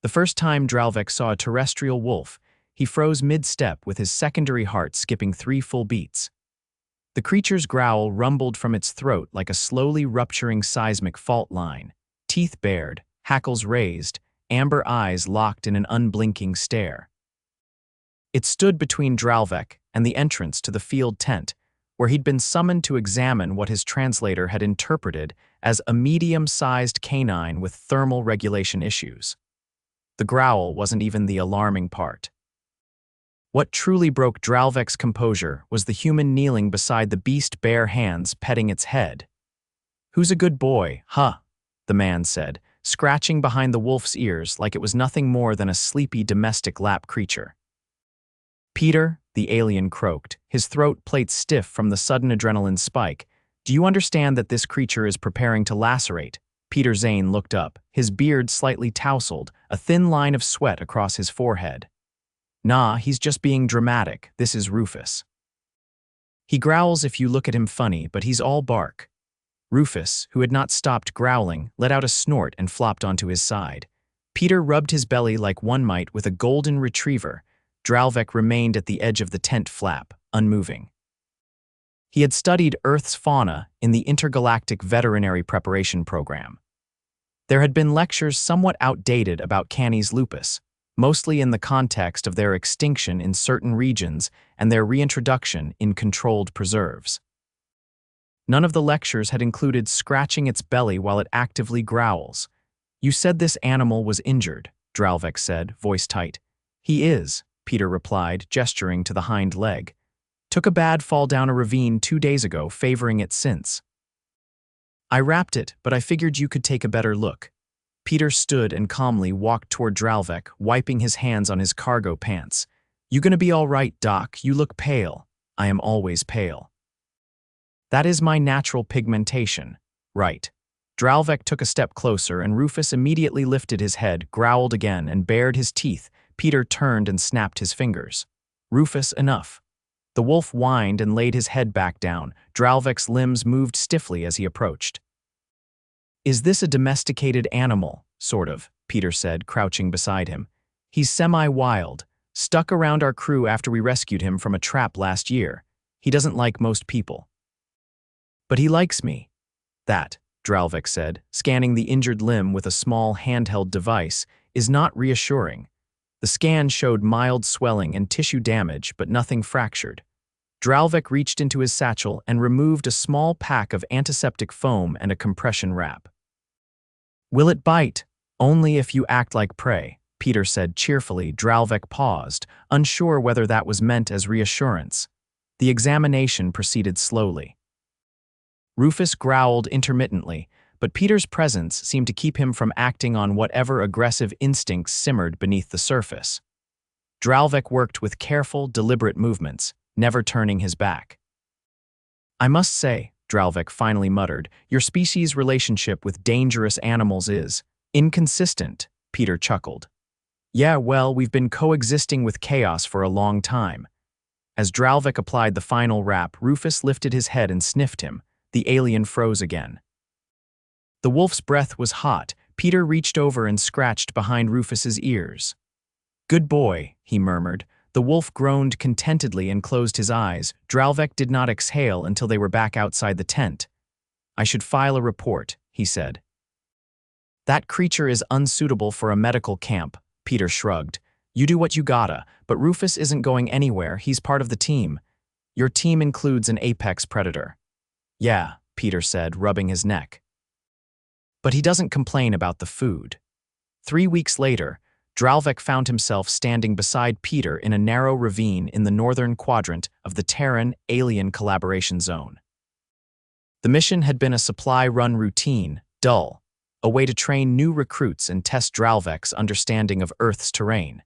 The first time Dralvek saw a terrestrial wolf, he froze mid-step with his secondary heart skipping 3 full beats. The creature's growl rumbled from its throat like a slowly rupturing seismic fault line, teeth bared, hackles raised, amber eyes locked in an unblinking stare. It stood between Dralvek and the entrance to the field tent, where he'd been summoned to examine what his translator had interpreted as a medium-sized canine with thermal regulation issues. The growl wasn't even the alarming part. What truly broke Dralvek's composure was the human kneeling beside the beast, bare hands petting its head. "Who's a good boy, huh?" the man said, scratching behind the wolf's ears like it was nothing more than a sleepy domestic lap creature. "Peter," the alien croaked, his throat plate stiff from the sudden adrenaline spike, "do you understand that this creature is preparing to lacerate?" Peter Zane looked up, his beard slightly tousled, a thin line of sweat across his forehead. "Nah, he's just being dramatic. This is Rufus. He growls if you look at him funny, but he's all bark." Rufus, who had not stopped growling, let out a snort and flopped onto his side. Peter rubbed his belly like one might with a golden retriever. Dralvek remained at the edge of the tent flap, unmoving. He had studied Earth's fauna in the Intergalactic Veterinary Preparation Program. There had been lectures somewhat outdated about Canis lupus, mostly in the context of their extinction in certain regions and their reintroduction in controlled preserves. None of the lectures had included scratching its belly while it actively growls. "You said this animal was injured," Dralvek said, voice tight. "He is," Peter replied, gesturing to the hind leg. "Took a bad fall down a ravine 2 days ago, favoring it since. I wrapped it, but I figured you could take a better look." Peter stood and calmly walked toward Dralvek, wiping his hands on his cargo pants. "You gonna be all right, Doc? You look pale." "I am always pale." "That is my natural pigmentation." "Right." Dralvek took a step closer, and Rufus immediately lifted his head, growled again, and bared his teeth. Peter turned and snapped his fingers. "Rufus, enough." The wolf whined and laid his head back down. Dralvek's limbs moved stiffly as he approached. "Is this a domesticated animal?" "Sort of," Peter said, crouching beside him. "He's semi-wild, stuck around our crew after we rescued him from a trap last year. He doesn't like most people." "But he likes me." "That," Dralvek said, scanning the injured limb with a small handheld device, "is not reassuring." The scan showed mild swelling and tissue damage, but nothing fractured. Dralvek reached into his satchel and removed a small pack of antiseptic foam and a compression wrap. "Will it bite?" "Only if you act like prey," Peter said cheerfully. Dralvek paused, unsure whether that was meant as reassurance. The examination proceeded slowly. Rufus growled intermittently, but Peter's presence seemed to keep him from acting on whatever aggressive instincts simmered beneath the surface. Dralvek worked with careful, deliberate movements, never turning his back. "I must say," Dralvek finally muttered, "your species' relationship with dangerous animals is inconsistent." Peter chuckled. "Yeah, well, we've been coexisting with chaos for a long time." As Dralvek applied the final wrap, Rufus lifted his head and sniffed him. The alien froze again. The wolf's breath was hot. Peter reached over and scratched behind Rufus's ears. "Good boy," he murmured. The wolf groaned contentedly and closed his eyes. Dralvek did not exhale until they were back outside the tent. "I should file a report," he said. "That creature is unsuitable for a medical camp," Peter shrugged. "You do what you gotta, but Rufus isn't going anywhere. He's part of the team. Your team includes an apex predator." "Yeah," Peter said, rubbing his neck. "But he doesn't complain about the food." 3 weeks later, Dralvek found himself standing beside Peter in a narrow ravine in the northern quadrant of the Terran-Alien Collaboration Zone. The mission had been a supply-run routine, dull, a way to train new recruits and test Dralvek's understanding of Earth's terrain.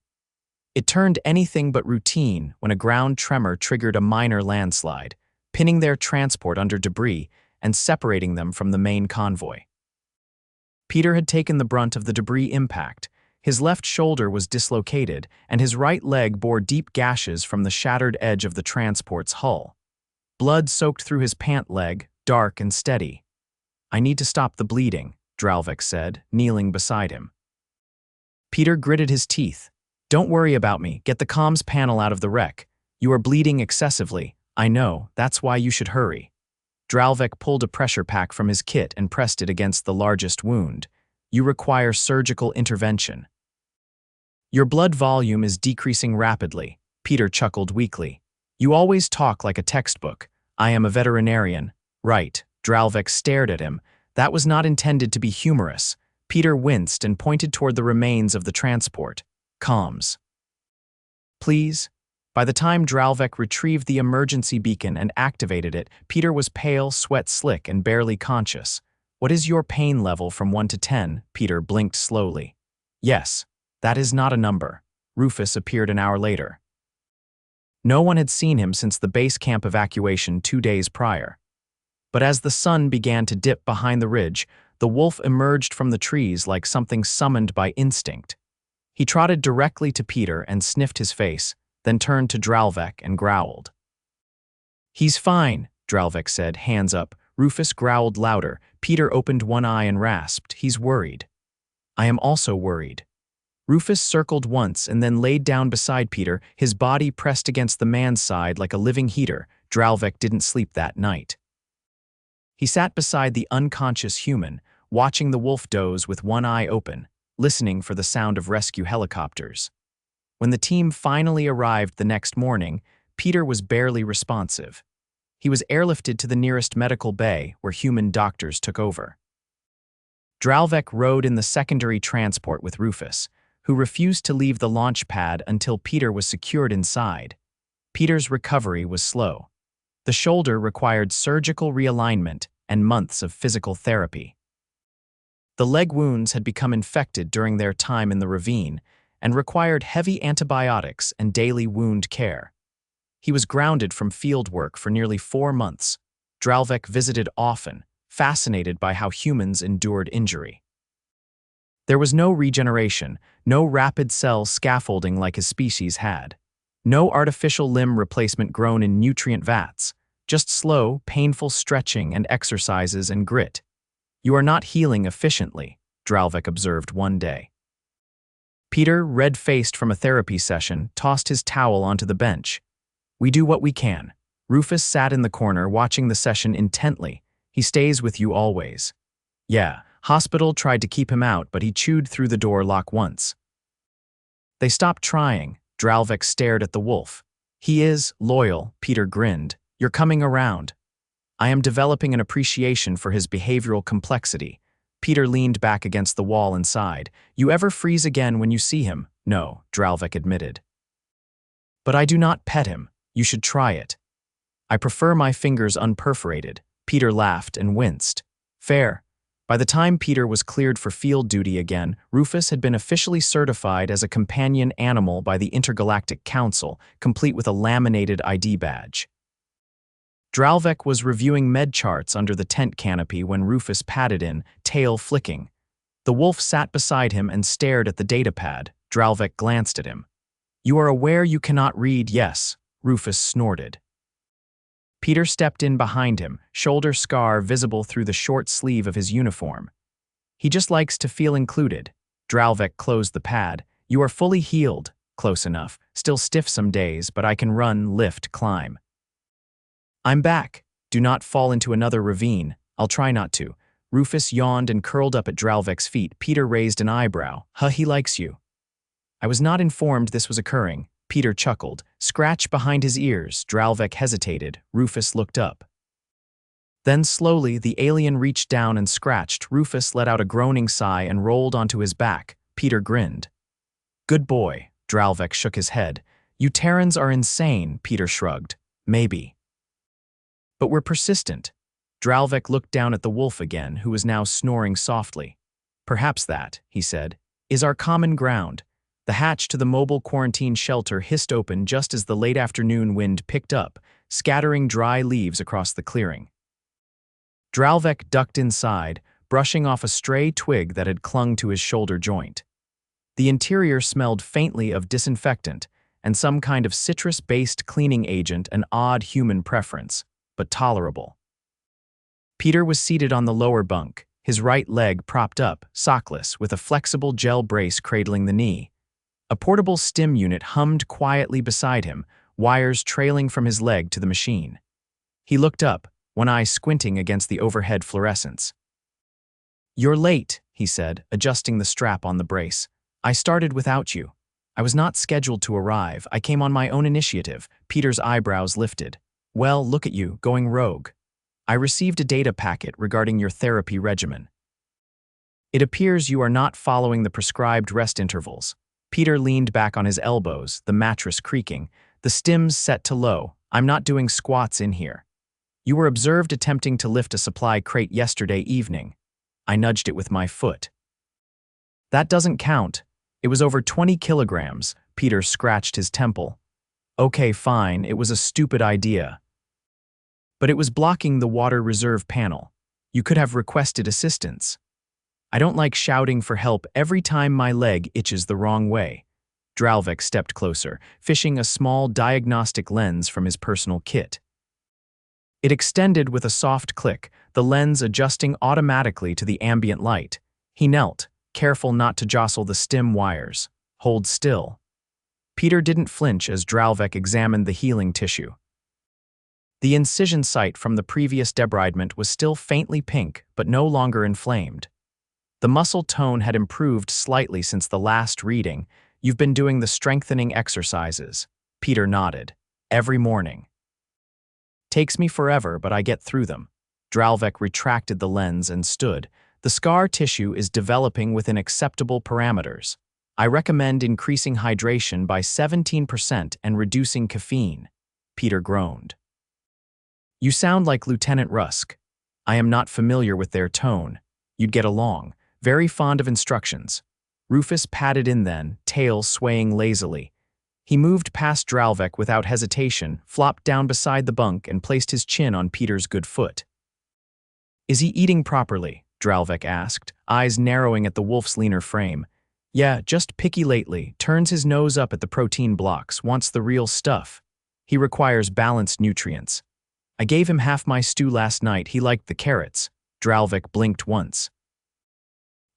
It turned anything but routine when a ground tremor triggered a minor landslide, pinning their transport under debris and separating them from the main convoy. Peter had taken the brunt of the debris impact. His left shoulder was dislocated, and his right leg bore deep gashes from the shattered edge of the transport's hull. Blood soaked through his pant leg, dark and steady. "I need to stop the bleeding," Dralvek said, kneeling beside him. Peter gritted his teeth. Don't worry about me. Get the comms panel out of the wreck. You are bleeding excessively. I know, that's why you should hurry. Dralvek pulled a pressure pack from his kit and pressed it against the largest wound. You require surgical intervention. Your blood volume is decreasing rapidly. Peter chuckled weakly. You always talk like a textbook. I am a veterinarian. Right. Dralvek stared at him. That was not intended to be humorous. Peter winced and pointed toward the remains of the transport. Comms. Please? By the time Dralvek retrieved the emergency beacon and activated it, Peter was pale, sweat slick, and barely conscious. What is your pain level from 1 to 10? Peter blinked slowly. Yes, that is not a number. Rufus appeared an hour later. No one had seen him since the base camp evacuation 2 days prior. But as the sun began to dip behind the ridge, the wolf emerged from the trees like something summoned by instinct. He trotted directly to Peter and sniffed his face, then turned to Dralvek and growled. He's fine, Dralvek said, hands up. Rufus growled louder. Peter opened one eye and rasped. He's worried. I am also worried. Rufus circled once and then laid down beside Peter, his body pressed against the man's side like a living heater. Dralvek didn't sleep that night. He sat beside the unconscious human, watching the wolf doze with one eye open, listening for the sound of rescue helicopters. When the team finally arrived the next morning, Peter was barely responsive. He was airlifted to the nearest medical bay where human doctors took over. Dralvek rode in the secondary transport with Rufus, who refused to leave the launch pad until Peter was secured inside. Peter's recovery was slow. The shoulder required surgical realignment and months of physical therapy. The leg wounds had become infected during their time in the ravine and required heavy antibiotics and daily wound care. He was grounded from field work for nearly 4 months. Dralvek visited often, fascinated by how humans endured injury. There was no regeneration, no rapid cell scaffolding like his species had. No artificial limb replacement grown in nutrient vats, just slow, painful stretching and exercises and grit. You are not healing efficiently, Dralvek observed one day. Peter, red-faced from a therapy session, tossed his towel onto the bench. We do what we can. Rufus sat in the corner watching the session intently. He stays with you always. Yeah, hospital tried to keep him out, but he chewed through the door lock once. They stopped trying. Dralvek stared at the wolf. He is loyal, Peter grinned. You're coming around. I am developing an appreciation for his behavioral complexity. Peter leaned back against the wall and sighed. You ever freeze again when you see him? No, Dralvek admitted. But I do not pet him. You should try it. I prefer my fingers unperforated. Peter laughed and winced. Fair. By the time Peter was cleared for field duty again, Rufus had been officially certified as a companion animal by the Intergalactic Council, complete with a laminated ID badge. Dralvek was reviewing med charts under the tent canopy when Rufus padded in, tail flicking. The wolf sat beside him and stared at the datapad. Dralvek glanced at him. You are aware you cannot read, yes, Rufus snorted. Peter stepped in behind him, shoulder scar visible through the short sleeve of his uniform. He just likes to feel included. Dralvek closed the pad. You are fully healed. Close enough. Still stiff some days, but I can run, lift, climb. I'm back. Do not fall into another ravine. I'll try not to. Rufus yawned and curled up at Dralvek's feet. Peter raised an eyebrow. He likes you. I was not informed this was occurring. Peter chuckled. Scratch behind his ears. Dralvek hesitated. Rufus looked up. Then slowly the alien reached down and scratched. Rufus let out a groaning sigh and rolled onto his back. Peter grinned. Good boy. Dralvek shook his head. You Terrans are insane, Peter shrugged. Maybe. But we're persistent. Dralvek looked down at the wolf again, who was now snoring softly. Perhaps that, he said, is our common ground. The hatch to the mobile quarantine shelter hissed open just as the late afternoon wind picked up, scattering dry leaves across the clearing. Dralvek ducked inside, brushing off a stray twig that had clung to his shoulder joint. The interior smelled faintly of disinfectant and some kind of citrus-based cleaning agent, an odd human preference, but tolerable. Peter was seated on the lower bunk, his right leg propped up, sockless, with a flexible gel brace cradling the knee. A portable stim unit hummed quietly beside him, wires trailing from his leg to the machine. He looked up, one eye squinting against the overhead fluorescence. "You're late," he said, adjusting the strap on the brace. "I started without you. I was not scheduled to arrive. I came on my own initiative." Peter's eyebrows lifted. "Well, look at you, going rogue. I received a data packet regarding your therapy regimen. It appears you are not following the prescribed rest intervals." Peter leaned back on his elbows, the mattress creaking, the stims set to low. "I'm not doing squats in here. You were observed attempting to lift a supply crate yesterday evening." I nudged it with my foot. "That doesn't count. It was over 20 kilograms. Peter scratched his temple. "Okay, fine, it was a stupid idea. But it was blocking the water reserve panel. You could have requested assistance. I don't like shouting for help every time my leg itches the wrong way." Dralvek stepped closer, fishing a small diagnostic lens from his personal kit. It extended with a soft click, the lens adjusting automatically to the ambient light. He knelt, careful not to jostle the stim wires. "Hold still." Peter didn't flinch as Dralvek examined the healing tissue. The incision site from the previous debridement was still faintly pink, but no longer inflamed. The muscle tone had improved slightly since the last reading. "You've been doing the strengthening exercises." Peter nodded. "Every morning." "Takes me forever, but I get through them." Dralvek retracted the lens and stood. "The scar tissue is developing within acceptable parameters. I recommend increasing hydration by 17% and reducing caffeine." Peter groaned. "You sound like Lieutenant Rusk." "I am not familiar with their tone. You'd get along. Very fond of instructions." Rufus padded in then, tail swaying lazily. He moved past Dralvek without hesitation, flopped down beside the bunk and placed his chin on Peter's good foot. "Is he eating properly?" Dralvek asked, eyes narrowing at the wolf's leaner frame. "Yeah, just picky lately, turns his nose up at the protein blocks, wants the real stuff. He requires balanced nutrients. I gave him half my stew last night, he liked the carrots." Dralvek blinked once.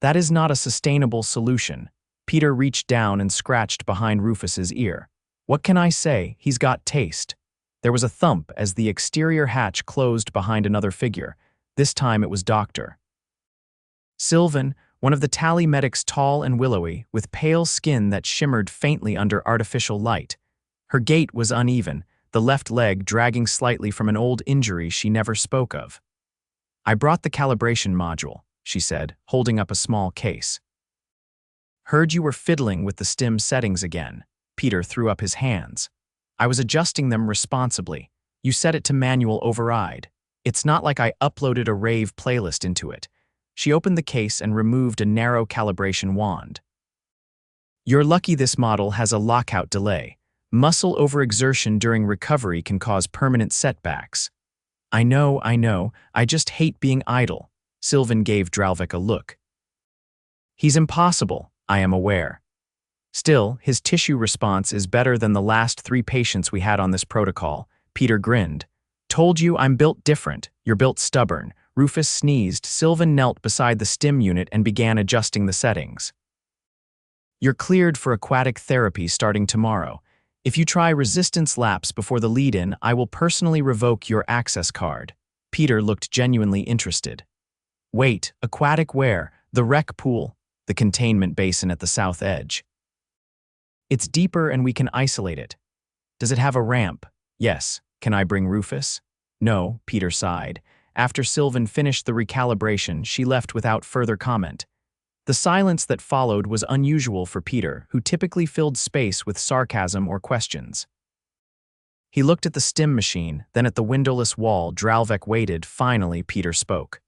"That is not a sustainable solution." Peter reached down and scratched behind Rufus's ear. "What can I say? He's got taste." There was a thump as the exterior hatch closed behind another figure. This time it was Dr. Sylvan, one of the tally medics, tall and willowy, with pale skin that shimmered faintly under artificial light. Her gait was uneven, the left leg dragging slightly from an old injury she never spoke of. "I brought the calibration module," she said, holding up a small case. "Heard you were fiddling with the stim settings again." Peter threw up his hands. "I was adjusting them responsibly. You set it to manual override. It's not like I uploaded a rave playlist into it." She opened the case and removed a narrow calibration wand. "You're lucky this model has a lockout delay. Muscle overexertion during recovery can cause permanent setbacks." I know, I just hate being idle." Sylvan gave Dralvek a look. "He's impossible, I am aware. Still, his tissue response is better than the last 3 patients we had on this protocol." Peter grinned. "Told you I'm built different. You're built stubborn." Rufus sneezed. Sylvan knelt beside the stim unit and began adjusting the settings. "You're cleared for aquatic therapy starting tomorrow. If you try resistance laps before the lead-in, I will personally revoke your access card." Peter looked genuinely interested. "Wait, aquatic where? The rec pool?" "The containment basin at the south edge. It's deeper and we can isolate it." "Does it have a ramp?" "Yes." "Can I bring Rufus?" "No," Peter sighed. After Sylvan finished the recalibration, she left without further comment. The silence that followed was unusual for Peter, who typically filled space with sarcasm or questions. He looked at the stim machine, then at the windowless wall. Dralvek waited. Finally, Peter spoke.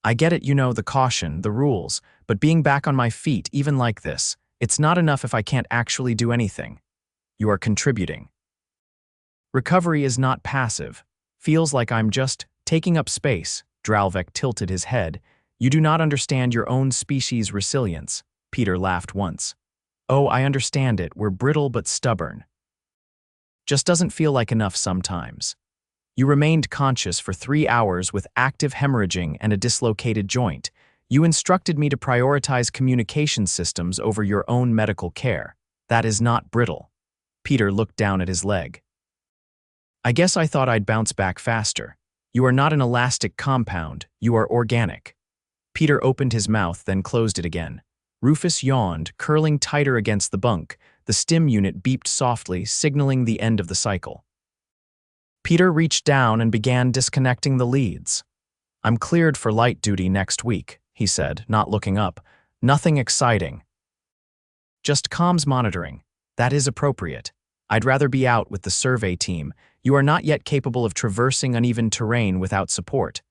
"I get it, the caution, the rules, but being back on my feet, even like this, it's not enough if I can't actually do anything. You are contributing. Recovery is not passive. Feels like I'm just taking up space." Dralvek tilted his head. "You do not understand your own species' resilience." Peter laughed once. "Oh, I understand it. We're brittle but stubborn. Just doesn't feel like enough sometimes. You remained conscious for 3 hours with active hemorrhaging and a dislocated joint. You instructed me to prioritize communication systems over your own medical care. That is not brittle. Peter looked down at his leg. I guess I thought I'd bounce back faster. You are not an elastic compound, you are organic. Peter opened his mouth, then closed it again. Rufus yawned, curling tighter against the bunk. The stim unit beeped softly, signaling the end of the cycle. Peter reached down and began disconnecting the leads. I'm cleared for light duty next week, he said, not looking up. Nothing exciting. Just comms monitoring. That is appropriate. I'd rather be out with the survey team. You are not yet capable of traversing uneven terrain without support.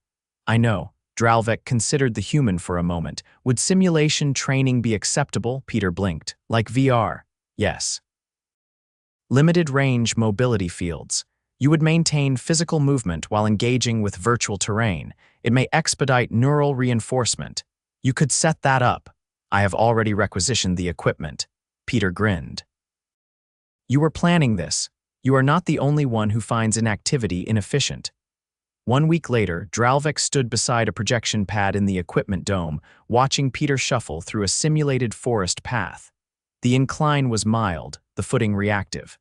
I know. Dralvek considered the human for a moment. Would simulation training be acceptable? Peter blinked. Like VR. Yes. Limited range mobility fields. You would maintain physical movement while engaging with virtual terrain. It may expedite neural reinforcement. You could set that up. I have already requisitioned the equipment. Peter grinned. You were planning this. You are not the only one who finds inactivity inefficient. 1 week later, Dralvek stood beside a projection pad in the equipment dome, watching Peter shuffle through a simulated forest path. The incline was mild, the footing reactive.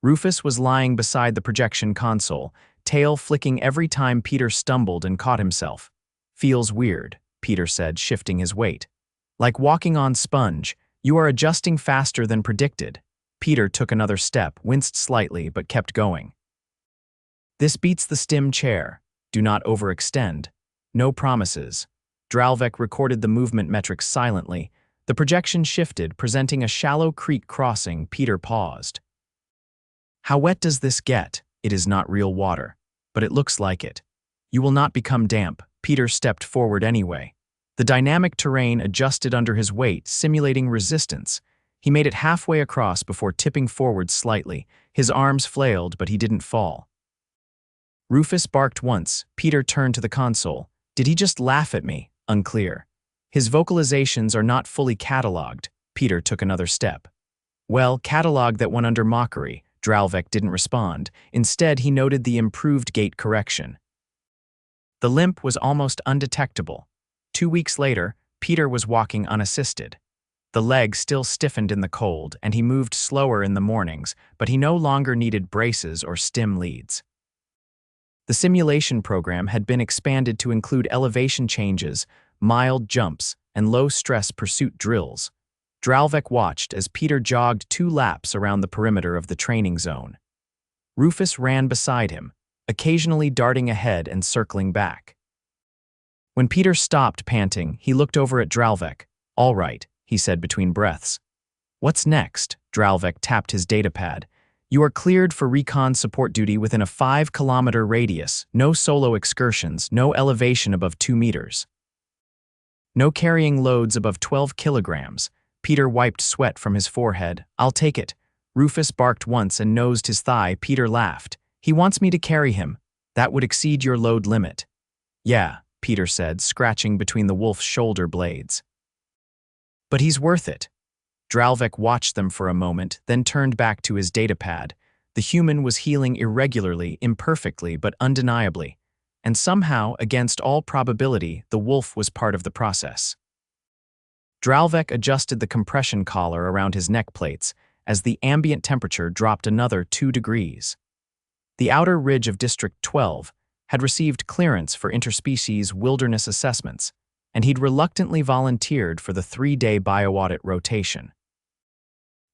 Rufus was lying beside the projection console, tail flicking every time Peter stumbled and caught himself. Feels weird, Peter said, shifting his weight. Like walking on sponge, you are adjusting faster than predicted. Peter took another step, winced slightly, but kept going. This beats the stim chair. Do not overextend. No promises. Dralvek recorded the movement metrics silently. The projection shifted, presenting a shallow creek crossing. Peter paused. How wet does this get? It is not real water, but it looks like it. You will not become damp. Peter stepped forward anyway. The dynamic terrain adjusted under his weight, simulating resistance. He made it halfway across before tipping forward slightly. His arms flailed, but he didn't fall. Rufus barked once. Peter turned to the console. Did he just laugh at me? Unclear. His vocalizations are not fully cataloged. Peter took another step. Well, catalog that went under mockery. Dralvek didn't respond. Instead, he noted the improved gait correction. The limp was almost undetectable. 2 weeks later, Peter was walking unassisted. The leg still stiffened in the cold, and he moved slower in the mornings, but he no longer needed braces or stim leads. The simulation program had been expanded to include elevation changes, mild jumps, and low-stress pursuit drills. Dralvek watched as Peter jogged 2 laps around the perimeter of the training zone. Rufus ran beside him, occasionally darting ahead and circling back. When Peter stopped panting, he looked over at Dralvek. All right, he said between breaths. What's next? Dralvek tapped his datapad. You are cleared for recon support duty within a 5-kilometer radius, no solo excursions, no elevation above 2 meters. No carrying loads above 12 kilograms. Peter wiped sweat from his forehead. I'll take it. Rufus barked once and nosed his thigh. Peter laughed. He wants me to carry him. That would exceed your load limit. Yeah, Peter said, scratching between the wolf's shoulder blades. But he's worth it. Dralvek watched them for a moment, then turned back to his datapad. The human was healing irregularly, imperfectly, but undeniably. And somehow, against all probability, the wolf was part of the process. Dralvek adjusted the compression collar around his neck plates as the ambient temperature dropped another 2 degrees. The outer ridge of District 12 had received clearance for interspecies wilderness assessments, and he'd reluctantly volunteered for the 3-day bioaudit rotation.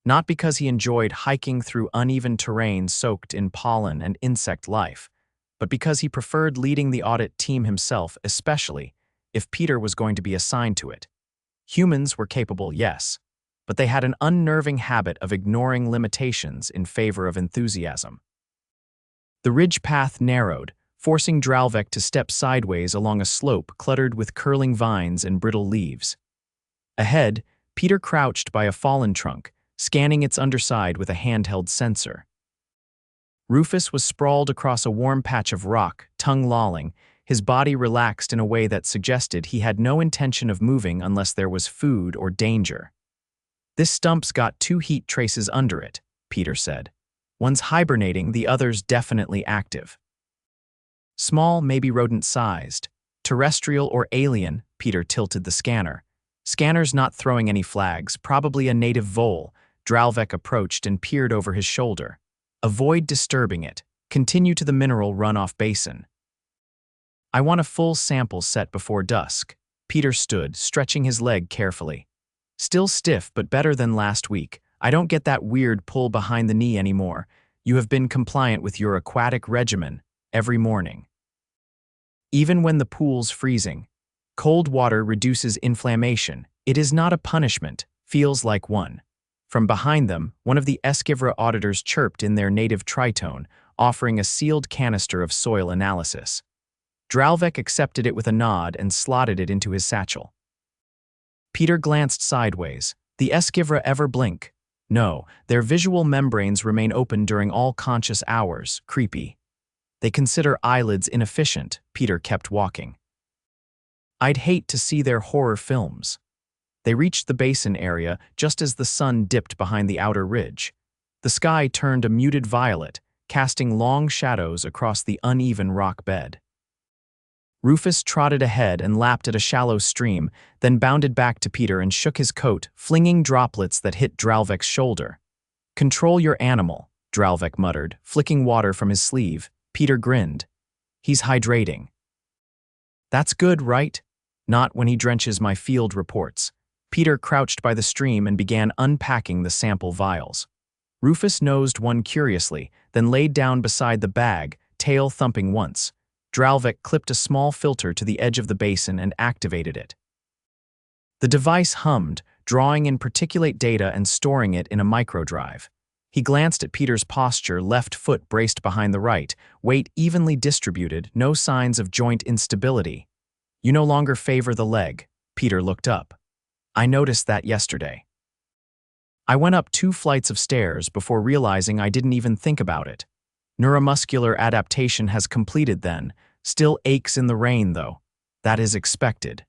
Not because he enjoyed hiking through uneven terrain soaked in pollen and insect life, but because he preferred leading the audit team himself, especially if Peter was going to be assigned to it. Humans were capable, yes, but they had an unnerving habit of ignoring limitations in favor of enthusiasm. The ridge path narrowed, forcing Dralvek to step sideways along a slope cluttered with curling vines and brittle leaves. Ahead, Peter crouched by a fallen trunk, scanning its underside with a handheld sensor. Rufus was sprawled across a warm patch of rock, tongue lolling, his body relaxed in a way that suggested he had no intention of moving unless there was food or danger. This stump's got 2 heat traces under it, Peter said. One's hibernating, the other's definitely active. Small, maybe rodent-sized. Terrestrial or alien, Peter tilted the scanner. Scanner's not throwing any flags, probably a native vole. Dralvek approached and peered over his shoulder. Avoid disturbing it. Continue to the mineral runoff basin. I want a full sample set before dusk. Peter stood, stretching his leg carefully. Still stiff, but better than last week. I don't get that weird pull behind the knee anymore. You have been compliant with your aquatic regimen every morning. Even when the pool's freezing. Cold water reduces inflammation. It is not a punishment, feels like one. From behind them, one of the Eskivra auditors chirped in their native tritone, offering a sealed canister of soil analysis. Dralvek accepted it with a nod and slotted it into his satchel. Peter glanced sideways. The Eskivra ever blink? No, their visual membranes remain open during all conscious hours. Creepy. They consider eyelids inefficient. Peter kept walking. I'd hate to see their horror films. They reached the basin area just as the sun dipped behind the outer ridge. The sky turned a muted violet, casting long shadows across the uneven rock bed. Rufus trotted ahead and lapped at a shallow stream, then bounded back to Peter and shook his coat, flinging droplets that hit Dralvek's shoulder. "Control your animal," Dralvek muttered, flicking water from his sleeve. Peter grinned. "He's hydrating." "That's good, right?" "Not when he drenches my field reports." Peter crouched by the stream and began unpacking the sample vials. Rufus nosed one curiously, then laid down beside the bag, tail thumping once. Dralvek clipped a small filter to the edge of the basin and activated it. The device hummed, drawing in particulate data and storing it in a microdrive. He glanced at Peter's posture, left foot braced behind the right, weight evenly distributed, no signs of joint instability. "You no longer favor the leg." Peter looked up. "I noticed that yesterday. I went up 2 flights of stairs before realizing I didn't even think about it. Neuromuscular adaptation has completed then, still aches in the rain though. That is expected.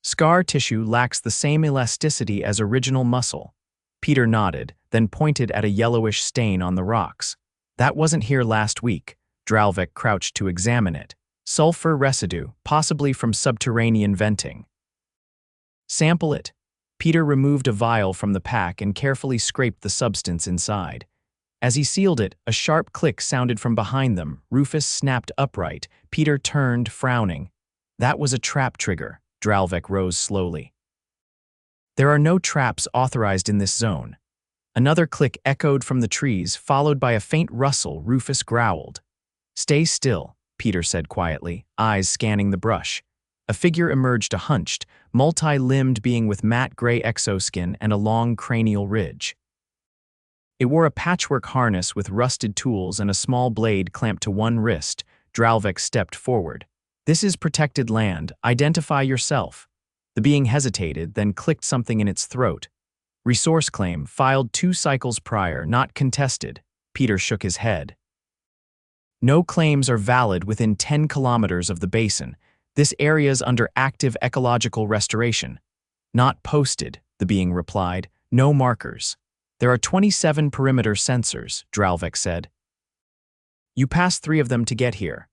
Scar tissue lacks the same elasticity as original muscle." Peter nodded, then pointed at a yellowish stain on the rocks. "That wasn't here last week." Dralvek crouched to examine it. "Sulfur residue, possibly from subterranean venting." "Sample it." Peter removed a vial from the pack and carefully scraped the substance inside. As he sealed it, a sharp click sounded from behind them. Rufus snapped upright. Peter turned, frowning. "That was a trap trigger." Dralvek rose slowly. "There are no traps authorized in this zone." Another click echoed from the trees, followed by a faint rustle. Rufus growled. "Stay still," Peter said quietly, eyes scanning the brush. A figure emerged, a hunched, multi-limbed being with matte gray exoskin and a long cranial ridge. It wore a patchwork harness with rusted tools and a small blade clamped to one wrist. Dralvek stepped forward. "This is protected land. Identify yourself." The being hesitated, then clicked something in its throat. "Resource claim, filed 2 cycles prior, not contested." Peter shook his head. "No claims are valid within 10 kilometers of the basin. This area's under active ecological restoration." "Not posted," the being replied. "No markers." "There are 27 perimeter sensors," Dralvek said. "You passed 3 of them to get here."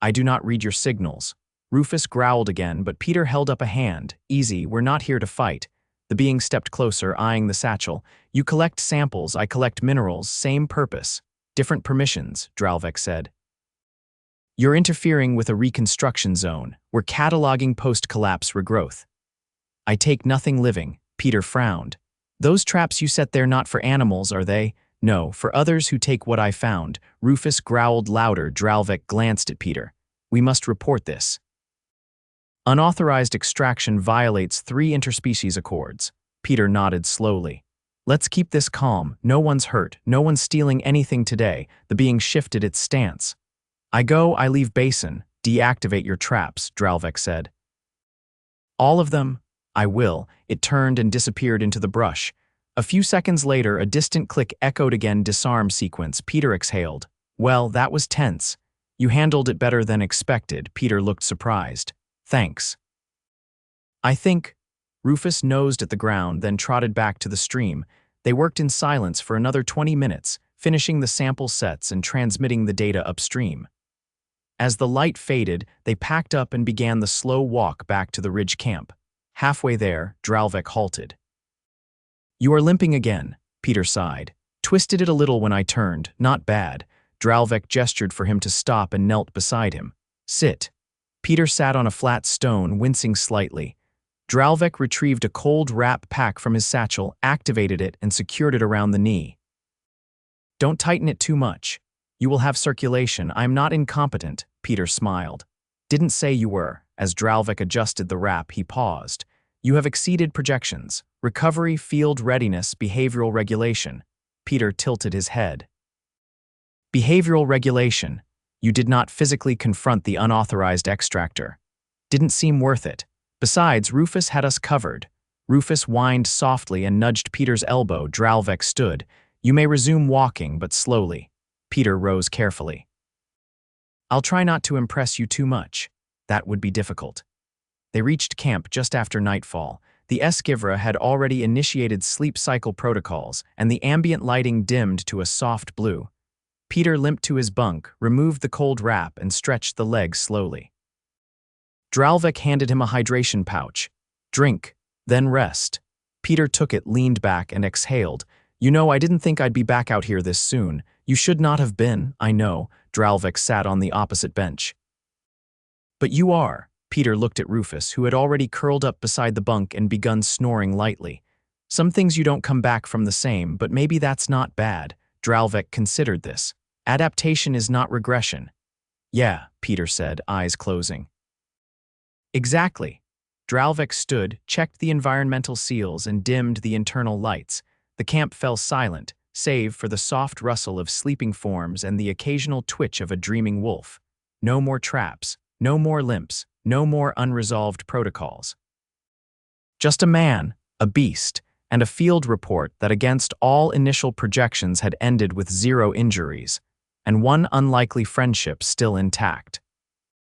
"I do not read your signals." Rufus growled again, but Peter held up a hand. "Easy, we're not here to fight." The being stepped closer, eyeing the satchel. "You collect samples, I collect minerals, same purpose. Different permissions," Dralvek said. "You're interfering with a reconstruction zone. We're cataloging post-collapse regrowth." "I take nothing living." Peter frowned. "Those traps you set there not for animals, are they?" "No, for others who take what I found." Rufus growled louder. Dralvek glanced at Peter. "We must report this." "Unauthorized extraction violates 3 interspecies accords." Peter nodded slowly. "Let's keep this calm. No one's hurt. No one's stealing anything today." The being shifted its stance. "I go, I leave basin. Deactivate your traps," Dralvek said. "All of them?" "I will." It turned and disappeared into the brush. A few seconds later, a distant click echoed again. "Disarm sequence." Peter exhaled. "Well, that was tense." "You handled it better than expected." Peter looked surprised. "Thanks." "I think." Rufus nosed at the ground, then trotted back to the stream. They worked in silence for another 20 minutes, finishing the sample sets and transmitting the data upstream. As the light faded, they packed up and began the slow walk back to the ridge camp. Halfway there, Dralvek halted. "You are limping again," Peter sighed. "Twisted it a little when I turned, not bad." Dralvek gestured for him to stop and knelt beside him. "Sit." Peter sat on a flat stone, wincing slightly. Dralvek retrieved a cold wrap pack from his satchel, activated it, and secured it around the knee. "Don't tighten it too much. You will have circulation. I'm not incompetent," Peter smiled. "Didn't say you were." As Dralvek adjusted the wrap, he paused. "You have exceeded projections. Recovery, field readiness, behavioral regulation." Peter tilted his head. "Behavioral regulation. You did not physically confront the unauthorized extractor. Didn't seem worth it. Besides, Rufus had us covered." Rufus whined softly and nudged Peter's elbow. Dralvek stood. "You may resume walking, but slowly." Peter rose carefully. "I'll try not to impress you too much." "That would be difficult." They reached camp just after nightfall. The Eskivra had already initiated sleep cycle protocols, and the ambient lighting dimmed to a soft blue. Peter limped to his bunk, removed the cold wrap, and stretched the legs slowly. Dralvek handed him a hydration pouch. "Drink, then rest." Peter took it, leaned back, and exhaled. "You know, I didn't think I'd be back out here this soon." "You should not have been, I know." Dralvek sat on the opposite bench. "But you are." Peter looked at Rufus, who had already curled up beside the bunk and begun snoring lightly. "Some things you don't come back from the same, but maybe that's not bad." Dralvek considered this. "Adaptation is not regression." "Yeah," Peter said, eyes closing. "Exactly." Dralvek stood, checked the environmental seals, and dimmed the internal lights. The camp fell silent, save for the soft rustle of sleeping forms and the occasional twitch of a dreaming wolf. No more traps, no more limps, no more unresolved protocols. Just a man, a beast, and a field report that against all initial projections had ended with 0 injuries, and one unlikely friendship still intact.